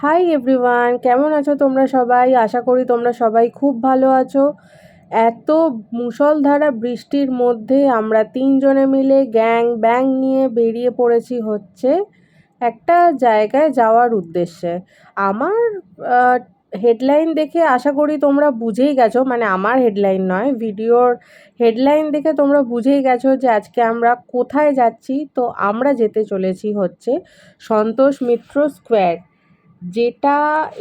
Hi everyone, কেমন আছো তোমরা সবাই? আশা করি তোমরা সবাই খুব ভালো আছো। এত মুষলধারা বৃষ্টির মধ্যে আমরা তিনজনে মিলে গ্যাং ব্যাং নিয়ে বেরিয়ে পড়েছি হচ্ছে একটা জায়গায় যাওয়ার উদ্দেশ্যে। আমার হেডলাইন দেখে আশা করি তোমরা বুঝেই গেছো, মানে আমার হেডলাইন নয়, ভিডিওর হেডলাইন দেখে তোমরা বুঝেই গেছো যে আজকে আমরা কোথায় যাচ্ছি। তো আমরা যেতে চলেছি হচ্ছে সন্তোষ মিত্র স্কোয়ার, যেটা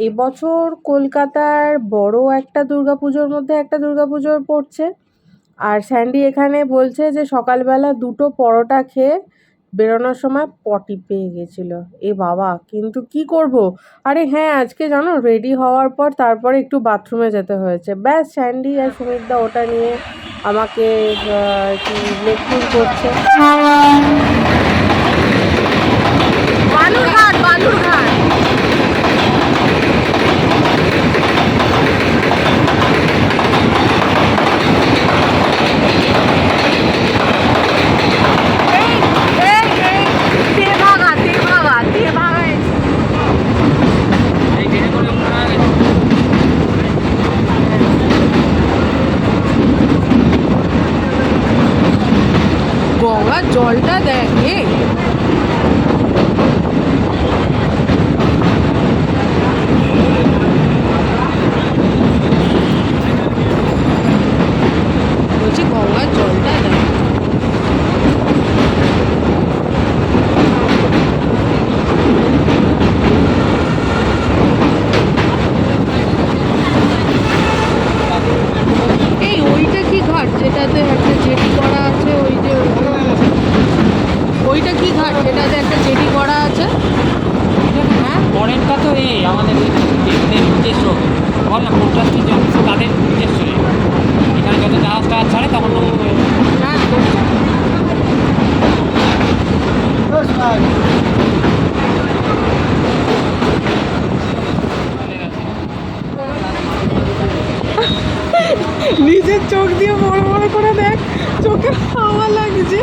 এবছর কলকাতার বড় একটা দুর্গাপুজোর মধ্যে একটা দুর্গাপুজো পড়ছে। আর স্যান্ডি এখানে বলছে যে সকালবেলা দুটো পরোটা খেয়ে বেরোনোর সময় পটি পেয়ে গেছিলো। এ বাবা, কিন্তু কি করব। আরে হ্যাঁ, আজকে জানো রেডি হওয়ার পর তারপরে একটু বাথরুমে যেতে হয়েছে, ব্যাস। স্যান্ডি আর সুমিতদা ওটা নিয়ে আমাকে কি লেকচার করছে। বালুরঘাট, বালুরঘাট। গঙ্গার জলটা দেখে বলছি, গঙ্গার জলটা দেখ। এই ওইটা কি ঘাট যেটাতে একটা জেটি করা আছে? ওই যে ওইটা কি ঘাট যেটাতে একটা জেটি করা আছে? হ্যাঁ, পরেরটা তো আমাদের নিজস্ব বল না, পঞ্চাশটি তাদের নিজস্ব এখানে যত জাহাজ টাহাজ ছাড়ে তখন হ্যাঁ। নিজের চোখ দিয়ে বড় বড় করে দেখ, চোখে হাওয়া লাগছে।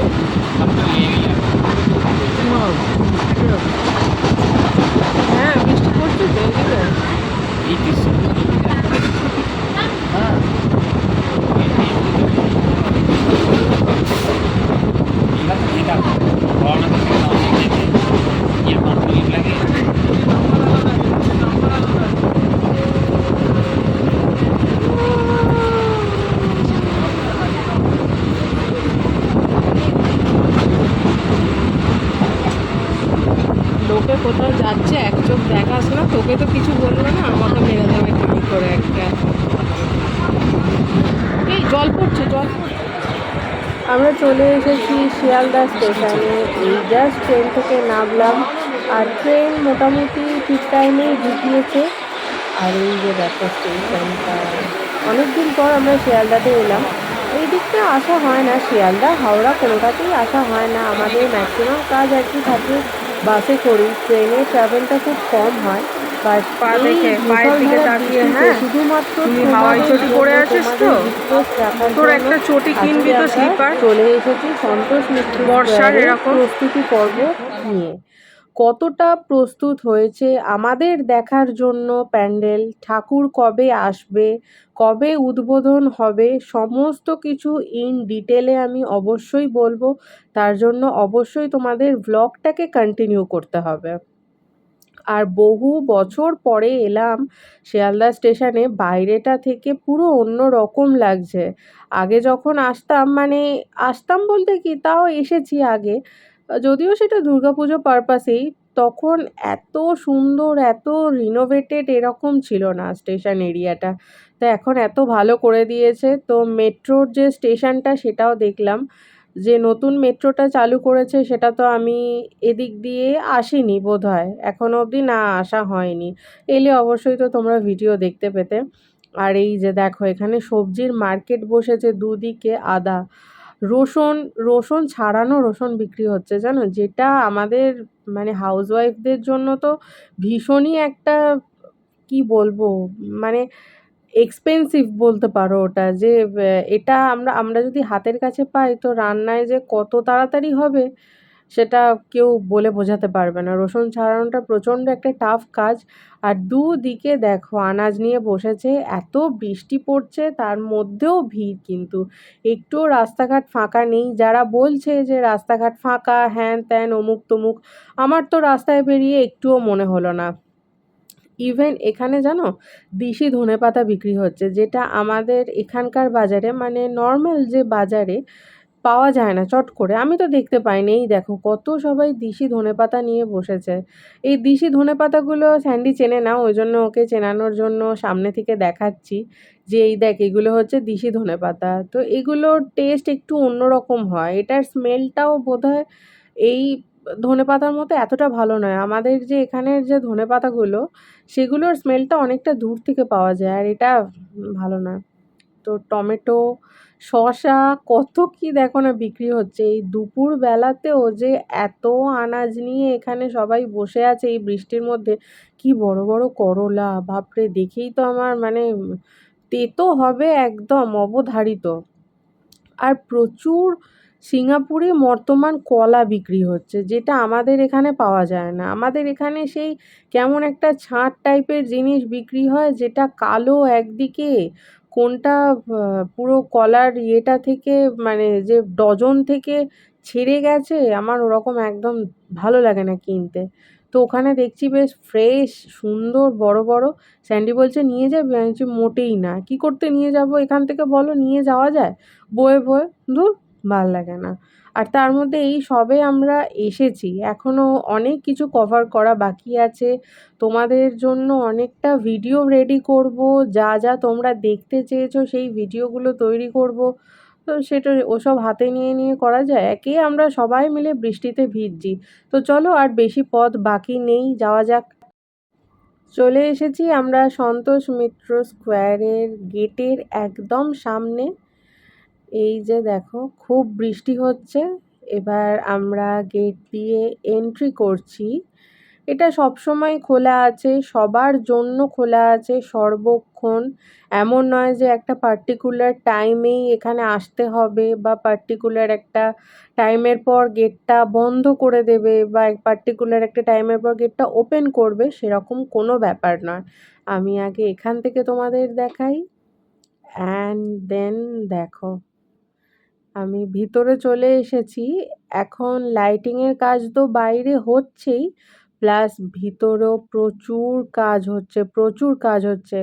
হ্যাঁ, বৃষ্টি পড়ছে তো এদিকে। এই দৃশ্য লাগে। লোকে কোথাও যাচ্ছে, এক চোখ দেখাস না? তোকে তো কিছু বললো না, আমাকে মেরে দেবে ঠিক করে একটা। এই জল পড়ছে, জল পড়ছে। আমরা চলে এসেছি শিয়ালদা স্টেশনে। এই জাস্ট ট্রেন থেকে নামলাম, আর ট্রেন মোটামুটি ঠিক টাইমেই ঢুকিয়েছে। আর এই যে দেখো স্টেশনটা, অনেকদিন পর আমরা শিয়ালদাতে এলাম। এই দিকটা আসা হয় না, শিয়ালদা হাওড়া কোনোটাতেই আসা হয় না। আমাদের ম্যাক্সিমাম কাজ আর কি থাকে বাসে করি, ট্রেনে ট্রাভেলটা খুব কম হয়। বাট শুধুমাত্র হাওয়াই চটি পরে আছিস তো, তোর একটা চটি কিনবি তো, স্লিপার। চলে এসেছি সন্তোষ মিত্র বর্ষার এরকম প্রস্তুতি পর্ব নিয়ে। কতটা প্রস্তুত হয়েছে আমাদের দেখার জন্য প্যান্ডেল, ঠাকুর কবে আসবে, কবে উদ্বোধন হবে, সমস্ত কিছু ইন ডিটেলে আমি অবশ্যই বলবো। তার জন্য অবশ্যই তোমাদের ব্লগটাকে কন্টিনিউ করতে হবে। আর বহু বছর পরে এলাম শিয়ালদা স্টেশনে, বাইরেটা থেকে পুরো অন্য রকম লাগছে। আগে যখন আসতাম, মানে আসতাম বলতে কি, তাও এসেছি আগে, যদিও সেটা দুর্গাপুজো পারপাসেই, তখন এত সুন্দর, এত রিনোভেটেড এরকম ছিল না স্টেশন এরিয়াটা। তো এখন এত ভালো করে দিয়েছে। তো মেট্রোর যে স্টেশনটা সেটাও দেখলাম, যে নতুন মেট্রোটা চালু করেছে, সেটা তো আমি এদিক দিয়ে আসিনি বোধহয়, এখনো অবধি না আসা হয়নি। এলে অবশ্যই তো তোমরা ভিডিও দেখতে পেতে। আর এই যে দেখো, এখানে সবজির মার্কেট বসেছে, দুদিকে আদা, রসুন, রসুন ছাড়ানো রসুন বিক্রি হচ্ছে, জানো, যেটা আমাদের মানে হাউসওয়াইফদের জন্য তো ভীষণই একটা, কি বলবো, মানে এক্সপেন্সিভ বলতে পারো ওটা। যে এটা আমরা আমরা যদি হাতের কাছে পাই তো রান্নায় যে কত তাড়াতাড়ি হবে, সেটা কেউ বলে বোঝাতে পারবে না। রসুন ছাড়ানোটা প্রচণ্ড একটা টাফ কাজ। আর দুদিকে দেখো আনাজ নিয়ে বসেছে, এত বৃষ্টি পড়ছে তার মধ্যেও ভিড় কিন্তু। একটুও রাস্তাঘাট ফাঁকা নেই। যারা বলছে যে রাস্তাঘাট ফাঁকা, হ্যান ত্যান, অমুক তমুক, আমার তো রাস্তায় বেরিয়ে একটুও মনে হলো না। ইভেন এখানে জানো দিশি ধনেপাতা বিক্রি হচ্ছে, যেটা আমাদের এখানকার বাজারে মানে নর্মাল যে বাজারে পাওয়া যায় না চট করে। আমি তো দেখতে পাইনি। এই দেখো কত সবাই দিশি ধনেপাতা নিয়ে বসেছে। এই দিশি ধনেপাতাগুলো স্যান্ডি চেনে না, ওই জন্য ওকে চেনানোর জন্য সামনে থেকে দেখাচ্ছি যে এই দেখ এগুলো হচ্ছে দিশি ধনেপাতা। তো এগুলোর টেস্ট একটু অন্যরকম হয়, এটার স্মেলটাও বোধহয় এই ধনেপাতার মতো এতটা ভালো নয়। আমাদের যে এখানের যে ধনেপাতাগুলো সেগুলোর স্মেলটা অনেকটা দূর থেকে পাওয়া যায়, আর এটা ভালো নয়। তো টমেটো, শসা, কত কি দেখো না বিক্রি হচ্ছে। এই দুপুর বেলাতেও যে এত আনাজ নিয়ে এখানে সবাই বসে আছে এই বৃষ্টির মধ্যে। কি বড় বড় করলা, বাপরে দেখেই তো আমার মানে তেতো হবে একদম অবধারিত। আর প্রচুর সিঙ্গাপুরে বর্তমান কলা বিক্রি হচ্ছে, যেটা আমাদের এখানে পাওয়া যায় না। আমাদের এখানে সেই কেমন একটা ছাঁট টাইপের জিনিস বিক্রি হয়, যেটা কালো একদিকে, কোনটা পুরো কলার ইয়েটা থেকে মানে যে ডজন থেকে ছেড়ে গেছে, আমার ওরকম একদম ভালো লাগে না কিনতে। তো ওখানে দেখছি বেশ ফ্রেশ সুন্দর বড় বড়। স্যান্ডি বলছে নিয়ে যাবে, আমি বলছি মোটেই না। কি করতে নিয়ে যাব এখান থেকে বলো, নিয়ে যাওয়া যায় বয়ে বয়ে? ধুর, ভাল লাগে না। আর তার মধ্যে এই সবে আমরা এসেছি, এখনো অনেক কিছু কভার করা বাকি আছে। তোমাদের জন্য অনেকটা ভিডিও রেডি করব, যা যা তোমরা দেখতে চেয়েছো সেই ভিডিওগুলো তৈরি করব। তো সেটা ওসব হাতে নিয়ে নিয়ে করা যায়? একে আমরা সবাই মিলে বৃষ্টিতে ভিজছি। তো চলো আর বেশি পথ বাকি নেই, যাওয়া যাক। চলে এসেছি আমরা সন্তোষ মিত্র স্কোয়ারের গেটের একদম সামনে। এই যে দেখো খুব বৃষ্টি হচ্ছে, এবার আমরা গেট দিয়ে এন্ট্রি করছি। এটা সবসময় খোলা আছে, সবার জন্য খোলা আছে সর্বক্ষণ। এমন নয় যে একটা পার্টিকুলার টাইমেই এখানে আসতে হবে, বা পার্টিকুলার একটা টাইমের পর গেটটা বন্ধ করে দেবে, বা পার্টিকুলার একটা টাইমের পর গেটটা ওপেন করবে, সেরকম কোনো ব্যাপার নয়। আমি আগে এখান থেকে তোমাদের দেখাই, অ্যান্ড দেন দেখো আমি ভিতরে চলে এসেছি। এখন লাইটিংয়ের কাজ তো বাইরে হচ্ছেই, প্লাস ভিতরেও প্রচুর কাজ হচ্ছে, প্রচুর কাজ হচ্ছে।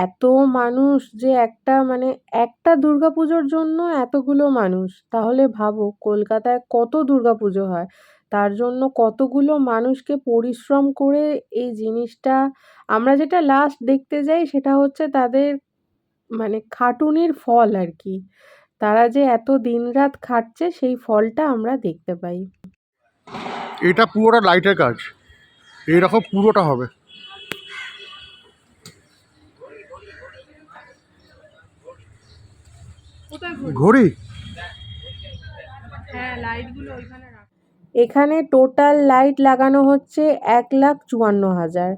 এত মানুষ যে একটা মানে একটা দুর্গাপুজোর জন্য এতগুলো মানুষ, তাহলে ভাবো কলকাতায় কত দুর্গাপুজো হয়, তার জন্য কতগুলো মানুষকে পরিশ্রম করে এই জিনিসটা আমরা যেটা লাস্ট দেখতে যাই সেটা হচ্ছে তাদের মানে খাটুনির ফল আর কি। তারা যে এত দিনরাত খাটছে সেই ফলটা আমরা দেখতে পাই। এটা পুরোটা লাইটের কাজ, এইরকম পুরোটা হবে। ঘড়ি হ্যাঁ, লাইটগুলো ওইখানে রাখ। এখানে টোটাল লাইট লাগানো হচ্ছে 1,54,000।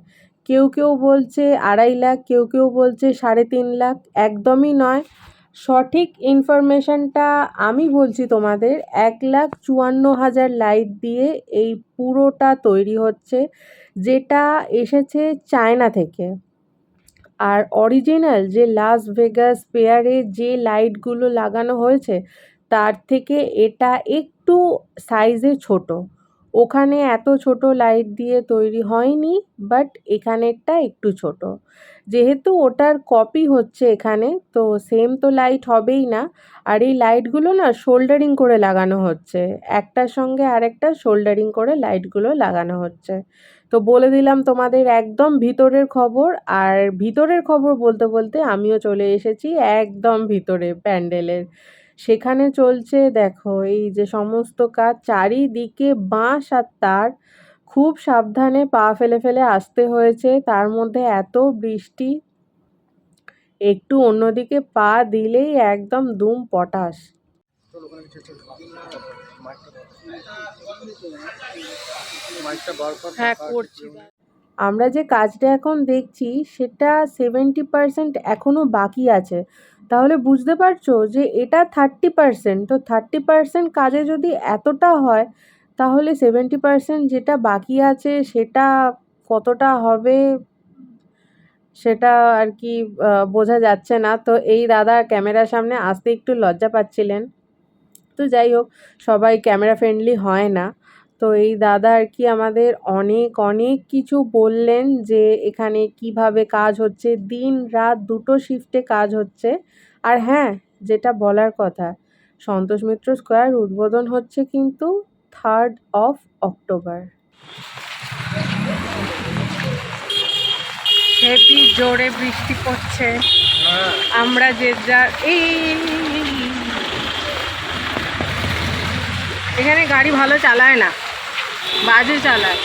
কেউ কেউ বলছে 2.5 লাখ, কেউ কেউ বলছে 3.5 লাখ। একদমই নয়, সঠিক ইনফরমেশনটা আমি বলছি তোমাদের। 1,54,000 লাইট দিয়ে এই পুরোটা তৈরি হচ্ছে, যেটা এসেছে চায়না থেকে। আর অরিজিনাল যে লাস ভেগাস ফেয়ারে যে লাইটগুলো লাগানো হয়েছে তার থেকে এটা একটু সাইজে ছোট। ওখানে এত ছোট লাইট দিয়ে তৈরি হয়নি, বাট এখানেরটা একটু ছোট। যেহেতু ওটার কপি হচ্ছে এখানে, তো সেম তো লাইট হবেই না। আর এই লাইটগুলো না শোল্ডারিং করে লাগানো হচ্ছে, একটার সঙ্গে আরেকটা শোল্ডারিং করে লাইটগুলো লাগানো হচ্ছে। তো বলে দিলাম তোমাদের একদম ভিতরের খবর। আর ভিতরের খবর বলতে বলতে আমিও চলে এসেছি একদম ভিতরে প্যান্ডেলের। সেখানে চলছে দেখো এই যে সমস্ত কাজ, চারিদিকে বাঁশ আর তার। খুব সাবধানে পা ফেলে ফেলে আসতে হয়েছে, তার মধ্যে এত বৃষ্টি। একটু অন্যদিকে পা দিলেই একদম দুম পটাশ। হ্যাঁ, করছি। আমরা যে কাজটা এখন দেখছি সেটা 70% এখনো বাকি আছে। তাহলে বুঝতে পারছো যে এটা 30%। তো 30% কাজে যদি এতটা হয়, তাহলে 70% যেটা বাকি আছে সেটা কতটা হবে সেটা আর কি বোঝা যাচ্ছে না। তো এই দাদা ক্যামেরার সামনে আসতে একটু লজ্জা পাচ্ছিলেন। তো যাই হোক, সবাই ক্যামেরা ফ্রেন্ডলি হয় না। তো এই দাদা আর কি আমাদের অনেক অনেক কিছু বললেন যে এখানে কিভাবে কাজ হচ্ছে, দিন রাত দুটো শিফটে কাজ হচ্ছে। আর হ্যাঁ, যেটা বলার কথা, সন্তোষ মিত্র স্কোয়ার উদ্বোধন হচ্ছে কিন্তু 3rd of October। হেভি জোরে বৃষ্টি পড়ছে, আমরা যে যার এখানে গাড়ি ভালো চালায় না, বাজে চালায়।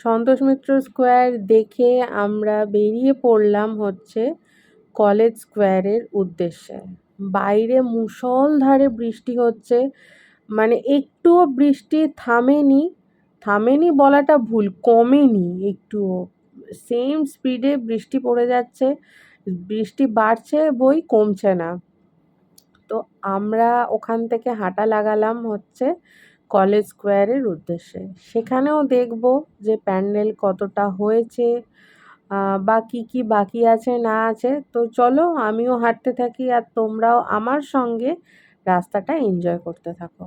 সন্তোষ মিত্র স্কোয়ার দেখে আমরা বেরিয়ে পড়লাম হচ্ছে কলেজ স্কোয়ারের উদ্দেশ্যে। বাইরে মুষলধারে বৃষ্টি হচ্ছে, মানে একটুও বৃষ্টি থামেনি। থামেনি বলাটা ভুল, কমেনি একটুও, সেম স্পিডে বৃষ্টি পড়ে যাচ্ছে। বৃষ্টি বাড়ছে বই, কমছে না। তো আমরা ওখান থেকে হাঁটা লাগালাম হচ্ছে কলেজ স্কোয়ারের উদ্দেশ্যে। সেখানেও দেখব যে প্যান্ডেল কতটা হয়েছে বা কী কী বাকি আছে না আছে। তো চলো আমিও হাঁটতে থাকি আর তোমরাও আমার সঙ্গে রাস্তাটা এনজয় করতে থাকো।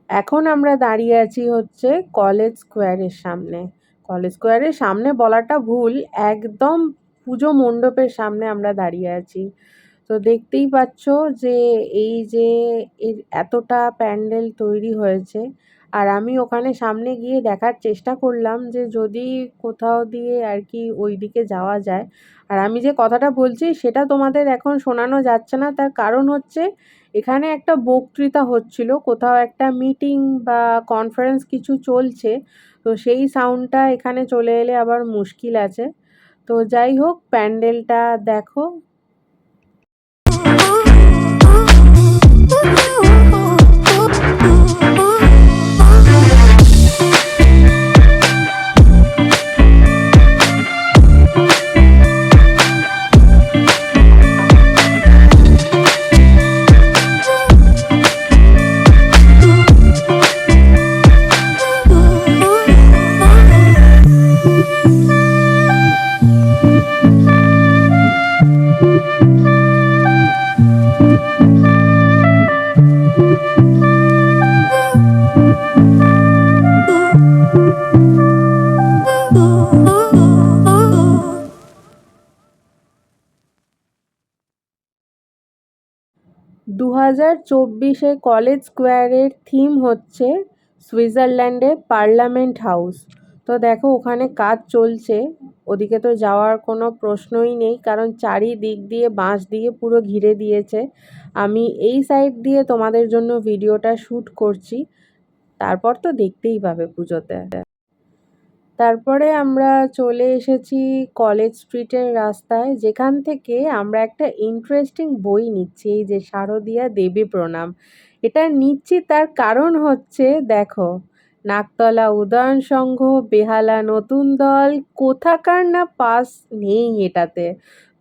এখন আমরা দাঁড়িয়ে আছি হচ্ছে কলেজ স্কোয়ারের সামনে। কলেজ স্কোয়ারের সামনে বলাটা ভুল, একদম পুজো মণ্ডপের সামনে আমরা দাঁড়িয়ে আছি। তো দেখতেই পাচ্ছ যে এই যে এর এতটা প্যান্ডেল তৈরি হয়েছে। আর আমি ওখানে সামনে গিয়ে দেখার চেষ্টা করলাম যে যদি কোথাও দিয়ে আর কি ওই দিকে যাওয়া যায়। আর আমি যে কথাটা বলছি সেটা তোমাদের এখন শোনানো যাচ্ছে না, তার কারণ হচ্ছে এখানে একটা বক্তৃতা হচ্ছিল, কোথাও একটা মিটিং বা কনফারেন্স কিছু চলছে। তো সেই সাউন্ডটা এখানে চলে এলে আবার মুশকিল আছে। তো যাই হোক, প্যান্ডেলটা দেখো। 2024-এ কলেজ স্কোয়ারের থিম হচ্ছে সুইজারল্যান্ডে পার্লামেন্ট হাউস। তো দেখো ওখানে কাজ চলছে, ওদিকে তো যাওয়ার কোনো প্রশ্নই নেই, কারণ চারিদিক দিয়ে বাঁশ দিয়ে পুরো ঘিরে দিয়েছে। আমি এই সাইড দিয়ে তোমাদের জন্য ভিডিওটা শ্যুট করছি। তারপর তো দেখতেই পাবে পুজোতে। তারপরে আমরা চলে এসেছি কলেজ স্ট্রিটের রাস্তায়, যেখান থেকে আমরা একটা ইন্টারেস্টিং বই নিচ্ছি, এই যে শারদীয়া দেবী প্রণাম। এটা নিচ্ছি তার কারণ হচ্ছে দেখো, নাকতলা উদয়ন সংঘ, বেহালা নতুন দল, কোথাকার না পাস নেই এটাতে।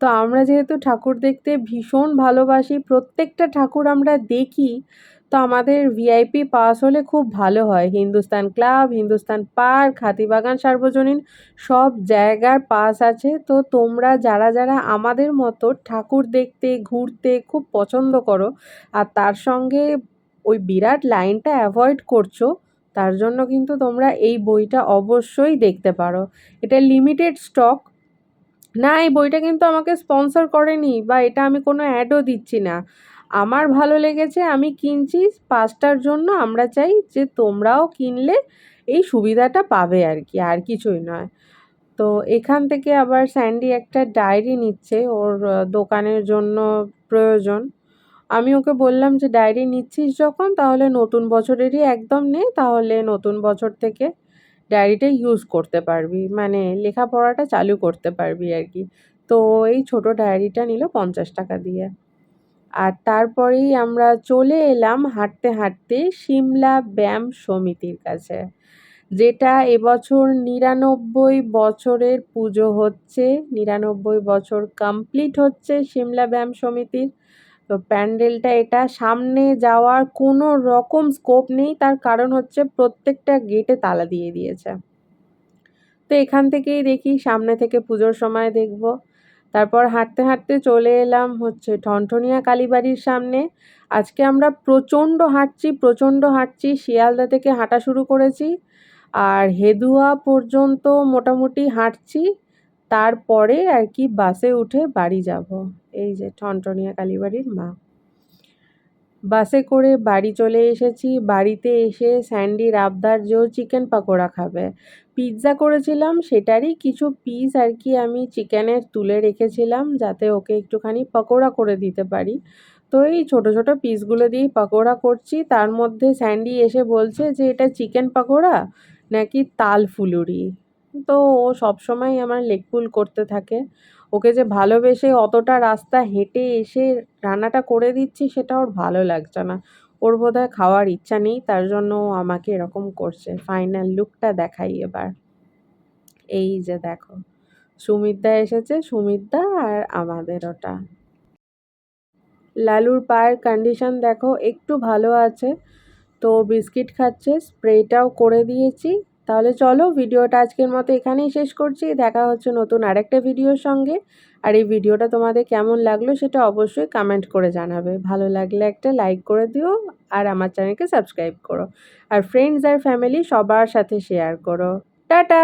তো আমরা যেহেতু ঠাকুর দেখতে ভীষণ ভালোবাসি, প্রত্যেকটা ঠাকুর আমরা দেখি, তো আমাদের ভিআইপি পাস হলে খুব ভালো হয়। হিন্দুস্তান ক্লাব, হিন্দুস্তান পার্ক, হাতিবাগান সার্বজনীন সব জায়গার পাস আছে। তো তোমরা যারা যারা আমাদের মতো ঠাকুর দেখতে ঘুরতে খুব পছন্দ করো আর তার সঙ্গে ওই বিরাট লাইনটা অ্যাভয়েড করছো, তার জন্য কিন্তু তোমরা এই বইটা অবশ্যই দেখতে পারো। এটা লিমিটেড স্টক। না, এই বইটা কিন্তু আমাকে স্পন্সর করেনি বা এটা আমি কোনো অ্যাডও দিচ্ছি না। আমার ভালো লেগেছে, আমি কিনছি পাসটার জন্য। আমরা চাই যে তোমরাও কিনলে এই সুবিধাটা পাবে আর কি, আর কিছুই নয়। তো এখান থেকে আবার স্যান্ডি একটা ডায়েরি নিচ্ছে, ওর দোকানের জন্য প্রয়োজন। আমি ওকে বললাম যে ডায়েরি নিচ্ছিস যখন, তাহলে নতুন বছরেরই একদম নে, তাহলে নতুন বছর থেকে ডায়েরিটা ইউজ করতে পারবি, মানে লেখাপড়াটা চালু করতে পারবি আর কি। তো এই ছোট ডায়েরিটা নিল 50 টাকা দিয়ে। আর তারপরেই আমরা চলে এলাম হাঁটতে হাঁটতে সিমলা ব্যায়াম সমিতির কাছে, যেটা এবছর 99 বছরের পুজো হচ্ছে। 99 বছর কমপ্লিট হচ্ছে সিমলা ব্যায়াম সমিতির। তো প্যান্ডেলটা, এটা সামনে যাওয়ার কোনো রকম স্কোপ নেই, তার কারণ হচ্ছে প্রত্যেকটা গেটে তালা দিয়ে দিয়েছে। তো এখান থেকেই দেখি, সামনে থেকে পুজোর সময় দেখব। তারপর হাঁটতে হাঁটতে চলে এলাম হচ্ছে ঠনঠনিয়া কালীবাড়ির সামনে। আজকে আমরা প্রচণ্ড হাঁটছি। শিয়ালদা থেকে হাঁটা শুরু করেছি আর হেদুয়া পর্যন্ত মোটামুটি হাঁটছি। তারপরে আর কি বাসে উঠে বাড়ি যাব। এই যে ঠনঠনিয়া কালীবাড়ির মা। বাসে করে বাড়ি চলে এসেছি। বাড়িতে এসে স্যান্ডির আবদার যে ও চিকেন পাকোড়া খাবে। পিৎজা করেছিলাম, সেটারই কিছু পিস আর কি আমি চিকেনের তুলে রেখেছিলাম, যাতে ওকে একটুখানি পাকোড়া করে দিতে পারি। তো এই ছোট ছোট পিসগুলো দিয়েই পাকোড়া করছি। তার মধ্যে স্যান্ডি এসে বলছে যে এটা চিকেন পাকোড়া নাকি তাল ফুলুরি। তো ও সবসময় আমার লেগপুল করতে থাকে। ওকে যে ভালোবেসে অতটা রাস্তা হেঁটে এসে রান্নাটা করে দিচ্ছি, সেটা ওর ভালো লাগছে না। ওর বোধহয় খাওয়ার ইচ্ছা নেই, তার জন্য ও আমাকে এরকম করছে। ফাইনাল লুকটা দেখাই এবার। এই যে দেখো, সুমিতদা এসেছে, সুমিতদা আর আমাদের ওটা। লালুর পায়ের কন্ডিশন দেখো, একটু ভালো আছে। তো বিস্কিট খাচ্ছে, স্প্রেটাও করে দিয়েছি। তাহলে চলো, ভিডিওটা আজকের মতো এখানেই শেষ করছি। দেখা হচ্ছে নতুন আরেকটা ভিডিওর সঙ্গে। আর এই ভিডিওটা তোমাদের কেমন লাগলো সেটা অবশ্যই কমেন্ট করে জানাবে। ভালো লাগলে একটা লাইক করে দিও আর আমার চ্যানেলকে সাবস্ক্রাইব করো। আর ফ্রেন্ডস আর ফ্যামিলি সবার সাথে শেয়ার করো। টাটা।